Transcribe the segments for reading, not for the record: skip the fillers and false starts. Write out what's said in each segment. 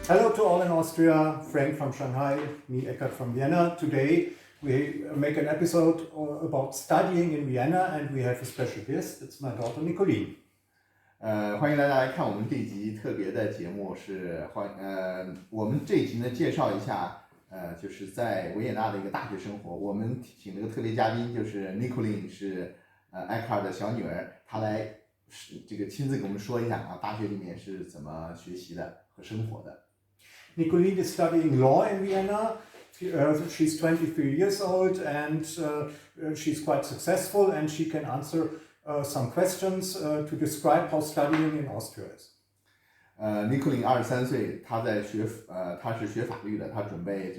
Hello to all in Austria, Frank from Shanghai, me Eckert from Vienna. Today we make an episode about studying in Vienna and we have a special guest, it's my daughter Nicoline. 欢迎大家来看我们这一集特别的节目我们这一集呢介绍一下就是在维也纳的一个大学生活。我们请了个特别嘉宾，就是 Nicoline， 是Eckart 的小女儿，她来这个亲自给我们说一下啊，大学里面是怎么学习的和生活的。Nicoline is studying law in Vienna. She's 23 years old and she's quite successful and she can answer some questions to describe how studying in Austria is. Nicoline 23岁，她是学法律的，她准备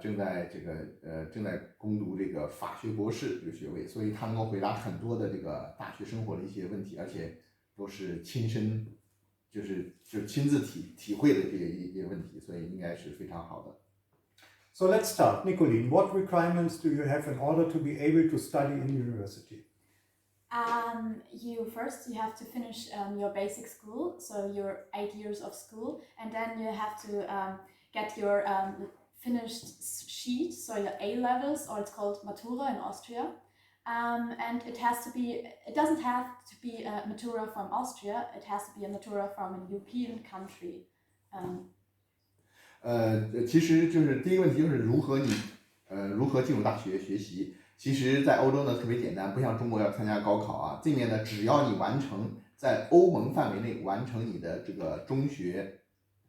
正在攻读这个法学博士这个学位，所以她能够回答很多的这个大学生活的一些问题，而且都是亲身就是亲自体会的这些问题，所以应该是非常好的。So let's start. Nicoline, what requirements do you have in order to be able to study in university? You have to finish your basic school, so your 8 years of school, and then you have to get your finished sheet, so your A levels, or it's called Matura in Austria. And it doesn't have to be a Matura from Austria, it has to be a Matura from a European country. 其实就是第一个问题就是如何进入大学学习。其实在欧洲呢特别简单，不像中国要参加高考啊，这面呢只要你完成在欧盟范围内完成你的这个中学，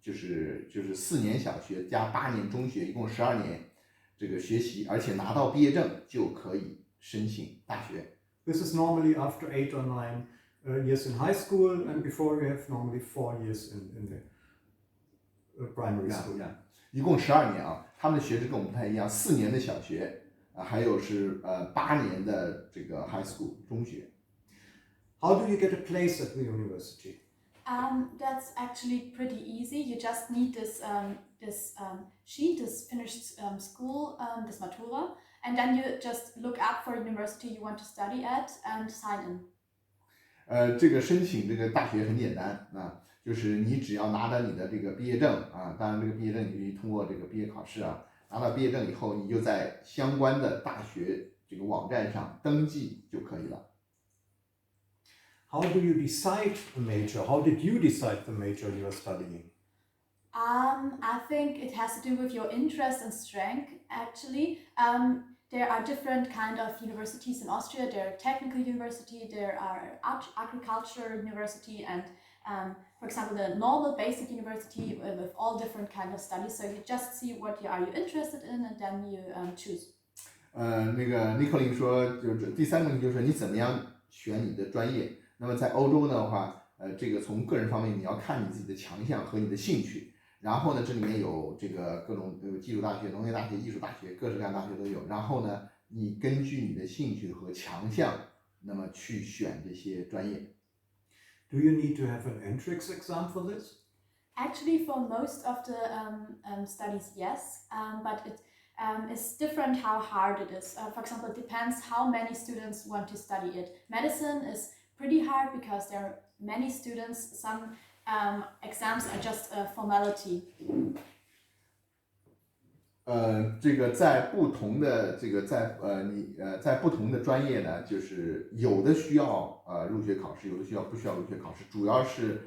就是4年小学加8年中学，一共12年这个学习，而且拿到毕业证就可以申请大学。 This is normally after 8 or 9 years in high school and before you have normally 4 years in the primary school. 一共12年啊，他们的学制跟我们不太一样，4年的小学，还有是8年的这个 high school 中学。 How do you get a place at the university? That's actually pretty easy. You just need this sheet, this finished school, this Matura, and then you just look up for a university you want to study at and sign in. 这个申请这个大学很简单啊，就是你只要拿到你的这个毕业证啊，当然这个毕业证你必须通过这个毕业考试啊，拿到毕业证以后，你就在相关的大学这个网站上登记就可以了。 How do you decide a major? How did you decide the major you are studying? I think it has to do with your interest and strength, actually. There are different kind of universities in Austria. There are technical university, there are agriculture university, and for example, the normal basic university with all different kind of studies. So you just see what are you interested in, and then you choose. 那个 Nicoline 说，就是第三个问题就是你怎么样选你的专业。那么在欧洲的话，这个从个人方面你要看你自己的强项和你的兴趣。然后呢，这里面有这个各种技术大学、农业大学、艺术大学，各式各样大学都有。然后呢，你根据你的兴趣和强项，那么去选这些专业。 Do you need to have an entrance exam for this? Actually, for most of the studies, yes, but it's different how hard it is. For example, it depends how many students want to study it. Medicine is pretty hard because there are many students. Some exams are just a formality. 这个在不同的在不同的专业呢，就是有的需要入学考试，有的不需要入学考试，主要是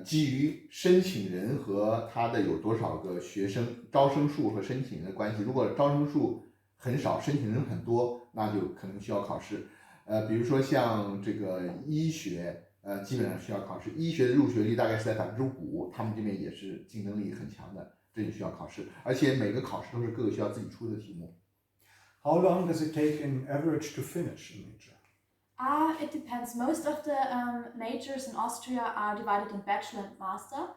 基于申请人和他的有多少个学生，招生数和申请人的关系。如果招生数很少，申请人很多，那就可能需要考试。比如说像这个医学，基本上需要考试。医学的入学率大概是在5%，他们这边也是竞争力很强的，这就需要考试。而且每个考试都是各个学校自己出的题目。 How long does it take in average to finish a major? It depends. Most of the majors in Austria are divided in bachelor and master.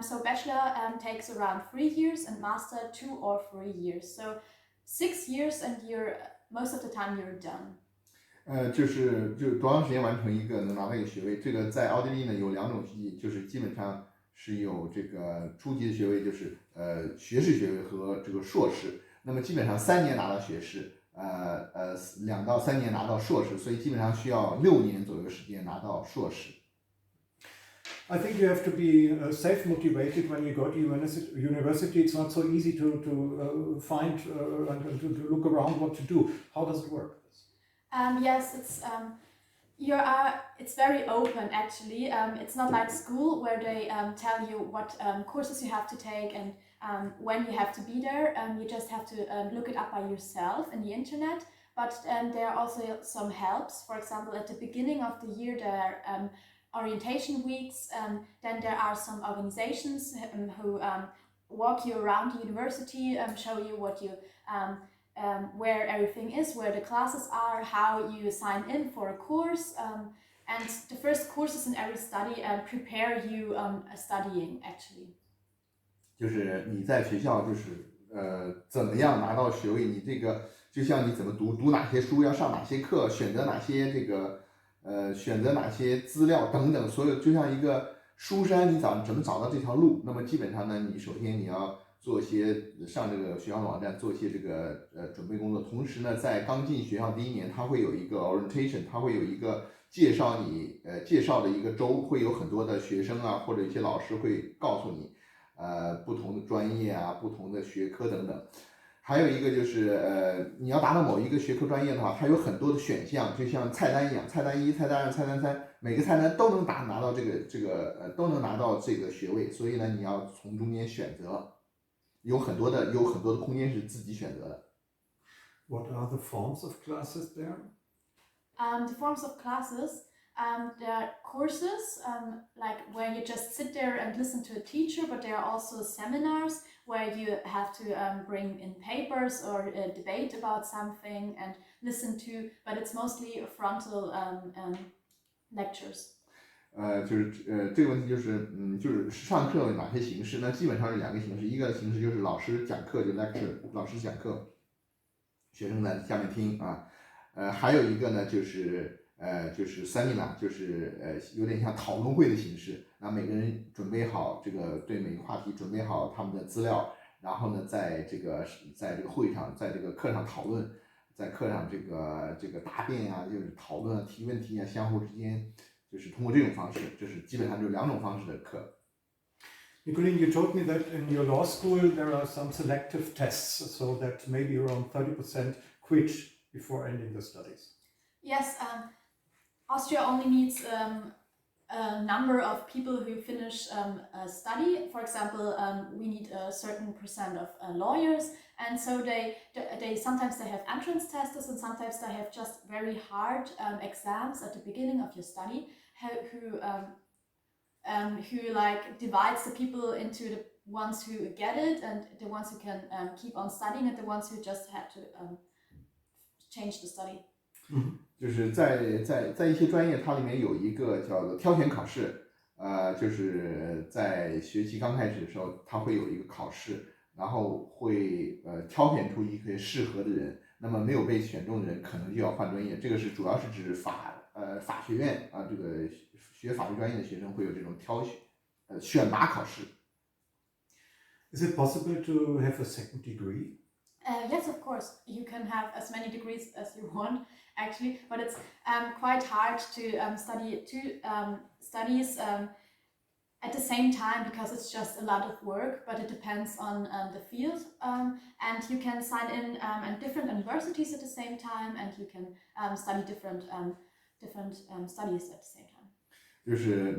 So bachelor takes around 3 years and master 2 or 3 years. So 6 years and most of the time you're done. 就是多长时间完成一个能拿到一个学位？这个在奥地利呢有2种就是基本上是有这个初级的学位，就是学士学位和这个硕士。那么基本上3年拿到学士，2到3年拿到硕士，所以基本上需要6年左右时间拿到硕士。I think you have to be self-motivated when you go to university. It's not so easy to find and to look around what to do. How does it work? Yes, it's very open actually. It's not like school where they tell you what courses you have to take and when you have to be there. You just have to look it up by yourself in the internet. But there are also some helps. For example, at the beginning of the year there are orientation weeks. Then there are some organizations who walk you around the university, show you what you where everything is, where the classes are, how you sign in for a course, and the first courses in every study prepare you studying actually. 就是你在学校怎么样拿到学位，你这个就像你怎么读哪些书，要上哪些课，选择哪些选择哪些资料等等，所有就像一个书山，你怎么找到这条路？那么基本上呢，你首先你要做一些上这个学校的网站做一些这个准备工作，同时呢，在刚进学校第1年，它会有一个 orientation， 它会有一个介绍的一个周，会有很多的学生啊或者一些老师会告诉你不同的专业啊、不同的学科等等。还有一个就是你要达到某一个学科专业的话，它有很多的选项，就像菜单一样，菜单1、菜单2、菜单3，每个菜单都能拿到都能拿到这个学位，所以呢，你要从中间选择，有很多的空间是自己选择的。What are the forms of classes there? The forms of classes. There are courses like where you just sit there and listen to a teacher, but there are also seminars where you have to bring in papers or debate about something and listen to, but it's mostly frontal lectures. 这个问题就是上课有哪些形式呢？基本上是2个形式，一个形式就是老师讲课就 lecture， 老师讲课，学生在下面听啊，还有一个呢就是 seminar， 就是有点像讨论会的形式，那每个人准备好对每个话题准备好他们的资料，然后呢在这个会上，在这个课上讨论，在课上这个答辩啊，就是讨论提问题啊，相互之间就是通过这种方式，就是基本上就2种方式的课。Nicolene, you told me that in your law school there are some selective tests, so that maybe around 30% quit before ending the studies. Yes, Austria only needs a number of people who finish a study. For example, we need a certain percent of lawyers, and so they sometimes they have entrance tests, and sometimes they have just very hard exams at the beginning of your study, who like divides the people into the ones who get it and the ones who can keep on studying and the ones who just had to change the study. 就是在一些专业，它里面有一个叫做挑选考试，就是在学期刚开始的时候，它会有一个考试，然后会挑选出一些适合的人，那么没有被选中的人可能就要换专业。这个是主要是指法学院啊，这个学法律专业的学生会有这种选拔考试。Is it possible to have a second degree? Yes, of course. You can have as many degrees as you want, actually, but it's quite hard to study 2 studies at the same time because it's just a lot of work, but it depends on the field. And you can sign in at different universities at the same time, and you can study different studies at the same time. 就是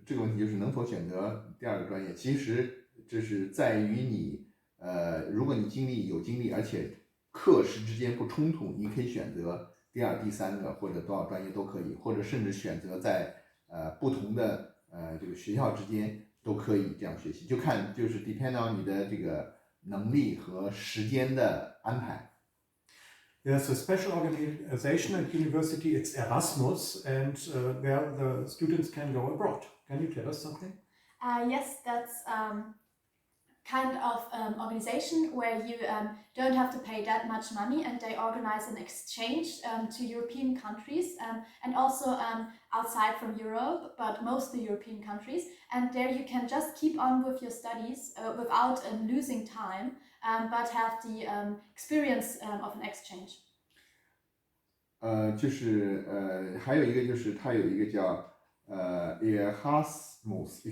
这个问题，就是能否选择第2个专业，其实这是在于你。如果你有精力，而且课时之间不冲突，你可以选择第2、第3个或者多少专业都可以，或者甚至选择在不同的这个学校之间都可以这样学习，就是 depend on 你的这个能力和时间的安排。There's a special organization at university, it's Erasmus, and where the students can go abroad. Can you tell us something? Yes, that's kind of organization where you don't have to pay that much money, and they organize an exchange to European countries and also outside from Europe, but mostly European countries, and there you can just keep on with your studies without losing time, but have the experience of an exchange. 就是还有一个就是它有一个叫 Erasmus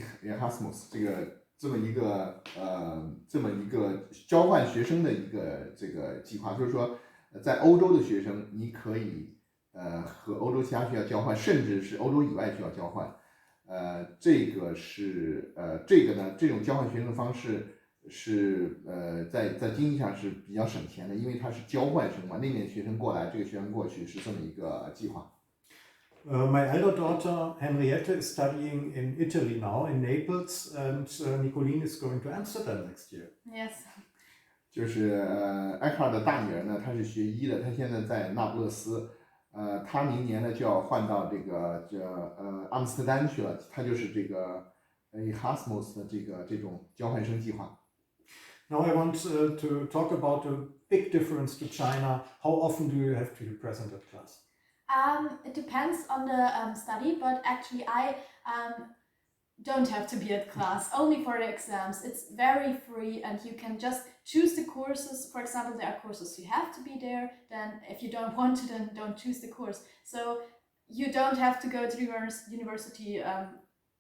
这么一个交换学生的一个这个计划，就是说，在欧洲的学生，你可以和欧洲其他学校交换，甚至是欧洲以外学校交换。这个呢，这种交换学生的方式是在经济上是比较省钱的，因为它是交换生嘛，那边学生过来，这个学生过去是这么一个计划。My elder daughter Henriette is studying in Italy now, in Naples, and Nicoline is going to Amsterdam next year. Yes. 就是艾克尔的大女儿呢，她是学医的，她现在在那不勒斯，她明年呢就要换到这个阿姆斯特丹去了，她就是这个Erasmus 的这种交换生计划。Now I want to talk about a big difference to China. How often do you have to be present at class? It depends on the study, but actually I don't have to be at class, only for the exams. It's very free and you can just choose the courses. For example, there are courses you have to be there, then if you don't want to, then don't choose the course. So you don't have to go to the university,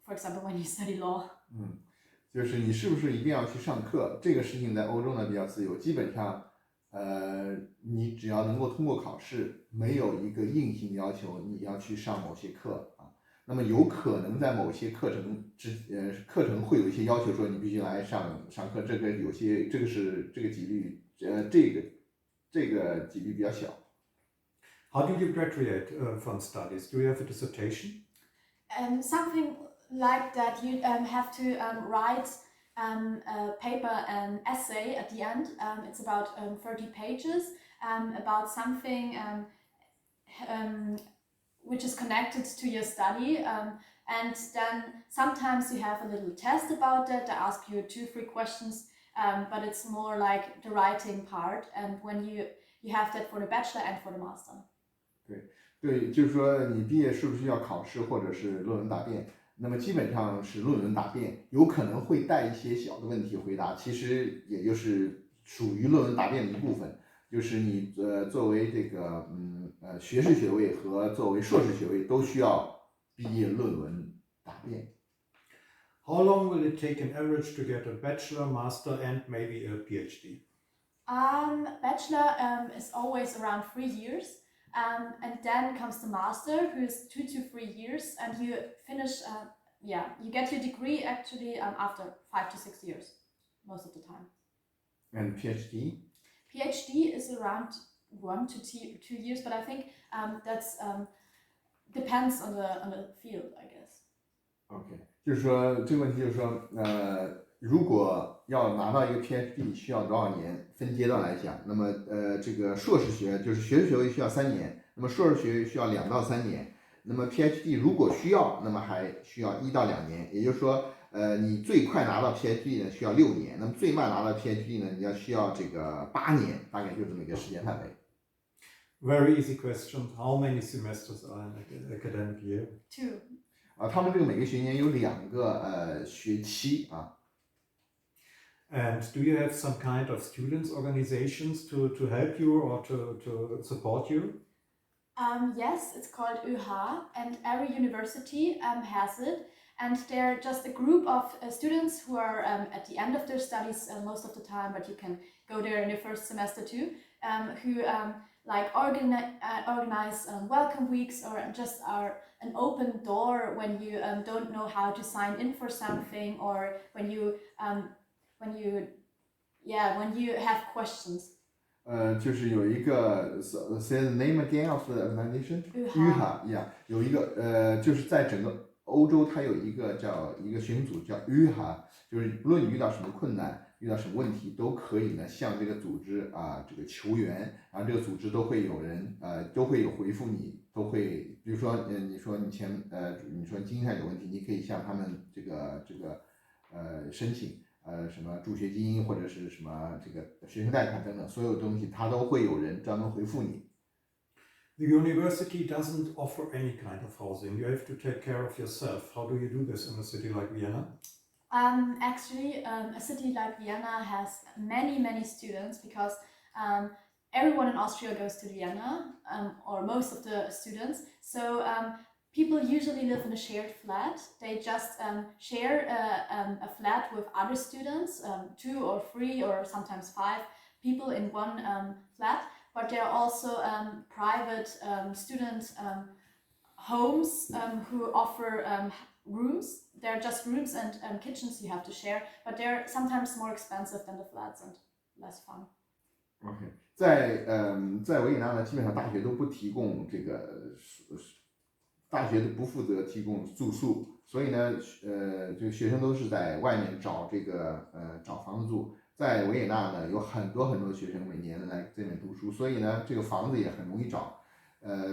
for example, when you study law. 就是你是不是一定要去上课？这个事情在欧洲呢比较自由，基本上，你只要能够通过考试，没有一个硬性要求你要去上某些课啊。那么有可能在某些课程会有一些要求说你必须来上课，这个几率，这个几率比较小。How do you graduate from studies? Do you have a dissertation? Something like that. You have to write a paper, an essay at the end. It's about 30 pages about something which is connected to your study, and then sometimes you have a little test about it. They ask you 2-3 questions, but it's more like the writing part, and when you have that for the bachelor and for the master. 对，就是说你毕业是不是要考试或者是论文答辩？那么基本上是论文答辩，有可能会带一些小的问题回答，其实也就是属于论文答辩的一部分。就是你作为这个学士学位和作为硕士学位都需要毕业论文答辩。How long will it take an average to get a bachelor, master, and maybe a PhD? Bachelor is always around 3 years, and then comes the master, who is 2 to 3 years, and you finish. You get your degree actually after 5 to 6 years, most of the time. And PhD? PhD is around 1 to 2 years, but I think that's depends on the field, I guess. OK， 就是说这个问题就是说，如果要拿到一个 PhD 需要多少年？分阶段来讲，那么这个硕士学就是学士学位需要3年，那么硕士学位需要2到3年，那么 PhD 如果需要，那么还需要1到2年，也就是说，你最快拿到 PhD 呢需要6年，那么最慢拿到 PhD 呢，你要需要这个8年，大概就这么一个时间范围。Very easy question. How many semesters are in an academic year? 2. 他们这个每个学年有2个学期啊。And do you have some kind of students organizations to help you or to support you? Yes, it's called ÖH, and every university has it. And they're just a group of students who are at the end of their studies most of the time, but you can go there in your first semester too, who like organize welcome weeks, or just are an open door when you don't know how to sign in for something, or when you have questions. 就是有一个 say the name again of the organization. ÖH， 有一个就是在整个欧洲，它有一个学生组叫 ÖH， 就是不论你遇到什么困难，遇到什么问题，都可以呢向这个组织这个求援，然后这个组织都会有人都会有回复你，都会比如说你说你经济上有问题，你可以向他们这个申请。什么助学金或者是什么这个学生贷款等等，所有东西它都会有人专门回复你。The university doesn't offer any kind of housing. You have to take care of yourself. How do you do this in a city like Vienna? Actually, a city like Vienna has many students, because everyone in Austria goes to Vienna, or most of the students. So people usually live in a shared flat. They just share a flat with other students, 2 or 3 or sometimes 5 people in one flat. But there are also private student homes who offer rooms. They're just rooms and kitchens you have to share, but they're sometimes more expensive than the flats and less fun. OK， 在维也纳呢，基本上大学都不提供这个大学不负责提供住宿，所以呢，这个学生都是在外面找找房子住。在维也纳呢，有很多学生每年来这边读书，所以呢，这个房子也很容易找。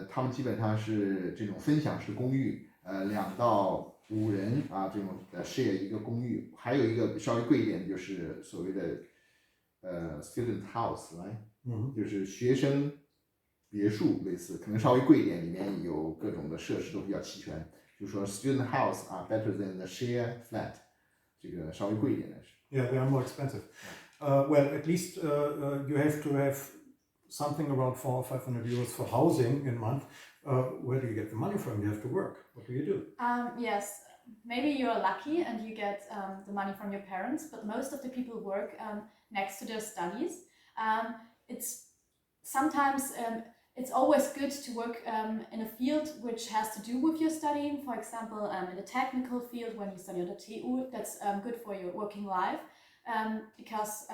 他们基本上是这种分享式公寓，2到5人啊，这种share一个公寓。还有一个稍微贵一点，就是所谓的student house， 就是学生别墅类似，可能稍微贵一点，里面有各种的设施都比较齐全。就是说 student house are better than the share flat， 这个稍微贵一点的是。Yeah, they are more expensive. Well, at least you have to have something around 400 or 500 euros for housing in a month. Where do you get the money from? You have to work. What do you do? Yes, maybe you're lucky and you get the money from your parents, but most of the people work next to their studies. It's sometimes it's always good to work in a field which has to do with your studying. For example, in a technical field, when you study at the TU, that's good for your working life because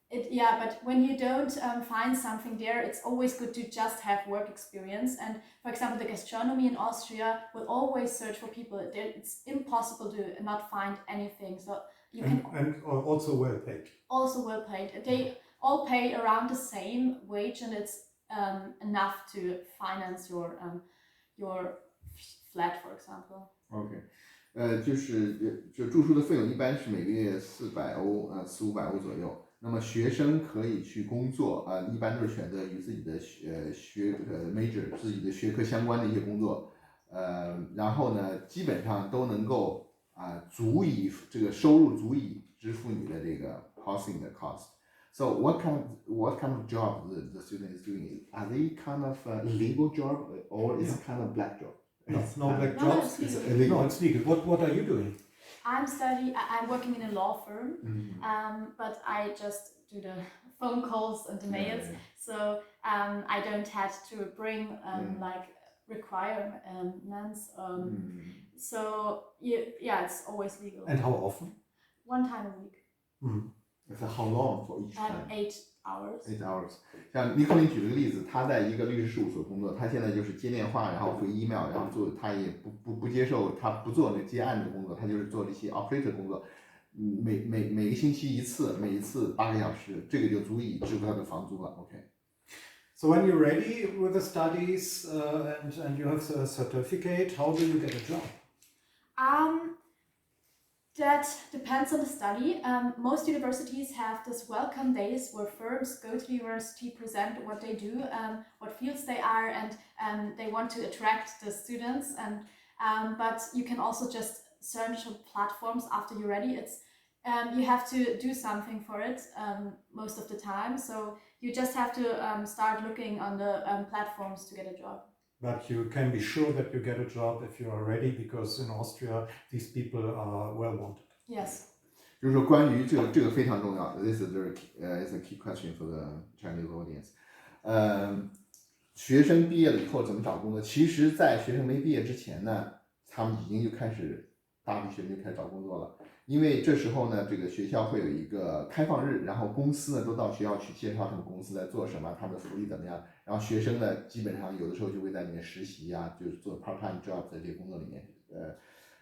but when you don't find something there, it's always good to just have work experience. And for example, the gastronomy in Austria will always search for people. It's impossible to not find anything. So you and also well paid. Also well paid. They all pay around the same wage, and it's enough to finance your flat, for example. OK， 就住宿的费用一般是每个月400欧，400-500欧左右。那么学生可以去工作一般都是选择与自己的major 自己的学科相关的一些工作，然后呢，基本上都能够足以这个收入足以支付你的这个 housing 的 cost。So what kind of job the student is doing? Are they kind of a legal job or is it kind of black job? No black jobs. It's legal. No, it's legal. What are you doing? I'm working in a law firm, but I just do the phone calls and the mails. So I don't have to bring like requirements. So it's always legal. And how often? 1 time a week. So how long for each time? 8 hours. 8 hours。像尼克林举了个例子，他在一个律师事务所工作，他现在就是接电话，然后回 email， 然后他也不接受，他不做那接案的工作，他就是做这些 operator 工作。每个星期一次，每一次8个小时，这个就足以支付他的房租了。OK。So when you're ready with the studies and you have the certificate, how do you get a job? That depends on the study. Most universities have this welcome days where firms go to the university, present what they do, what fields they are, and they want to attract the students. But you can also just search on platforms after you're ready. It's you have to do something for it most of the time. So you just have to start looking on the platforms to get a job. But you can be sure that you get a job if you are ready, because in Austria these people are well wanted. Yes. 就是说关于这个非常重要。This is a key question for the Chinese audience. 学生毕业了以后怎么找工作？其实，在学生没毕业之前呢，他们已经就开始大批学生就开始找工作了。因为这时候呢，这个学校会有一个开放日，然后公司呢都到学校去介绍他们公司在做什么，他们的福利怎么样。然后学生呢，基本上有的时候就会在里面实习就是做 part-time job 在这些工作里面。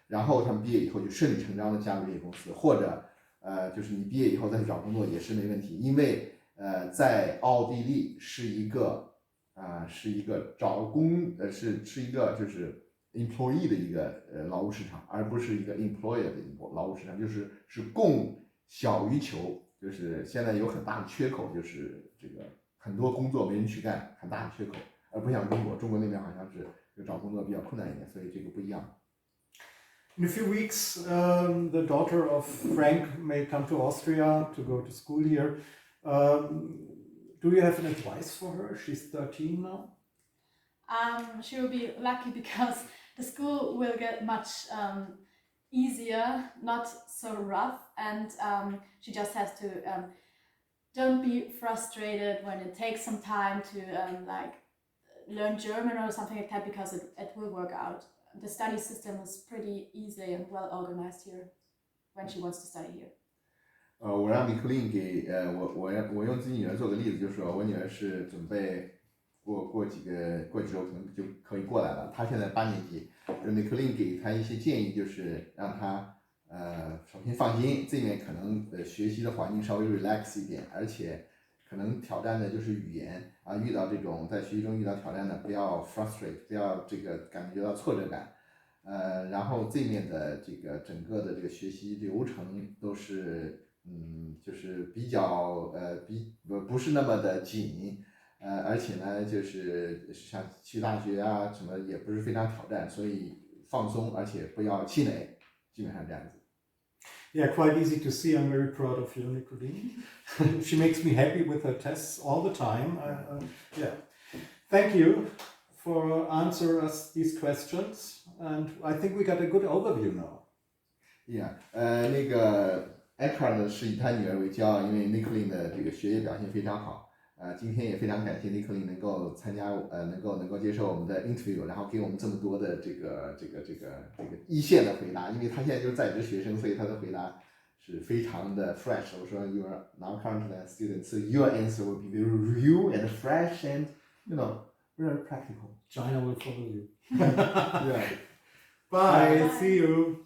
然后他们毕业以后就顺理成章的加入这些公司，或者就是你毕业以后再去找工作也是没问题，因为在奥地利是一个找工是一个就是 employee 的一个劳务市场，而不是一个 employer 的一个劳务市场，是供小于求，就是现在有很大的缺口，就是这个很多工作没人去干，很大的缺口，而不像中国那边好像是找工作比较困难一点，所以这个不一样。In a few weeks, the daughter of Frank may come to Austria to go to school here. Do you have an advice for her? She's 13 now. she will be lucky because the school will get much easier, not so rough, and she just has to don't be frustrated when it takes some time to like learn German or something like that, because it will work out. The study system is pretty easy and well organized here when she wants to study here. 我让米克林给我用自己女儿做个例子，就是说我女儿是准备过几周可能就可以过来了。她现在8年级，米克林给她一些建议，就是让她首先放心，这面可能学习的环境稍微 relax 一点，而且可能挑战的就是语言啊，遇到这种在学习中遇到挑战的，不要 frustrate， 不要这个感觉到挫折感。然后这面的这个整个的这个学习流程都是就是比较不是那么的紧，而且呢就是像去大学啊什么也不是非常挑战，所以放松，而且不要气馁，基本上这样子。Yeah, quite easy to see. I'm very proud of you, Nicoline. She makes me happy with her tests all the time. Yeah. Thank you for answering us these questions. And I think we got a good overview now. Yeah. 那个艾卡尔呢是以他女儿为骄傲，因为 Nicoline 的这个学业表现非常好。今天也非常感谢 Nicoline 能够参加能够接受我们的 interview， 然后给我们这么多的这个一线的回答，因为他现在就是在职学生，所以他的回答是非常的 fresh。我说 you are now currently a student, so your answer will be very real and fresh and very practical. China will follow you. Yeah. Bye. Bye. See you.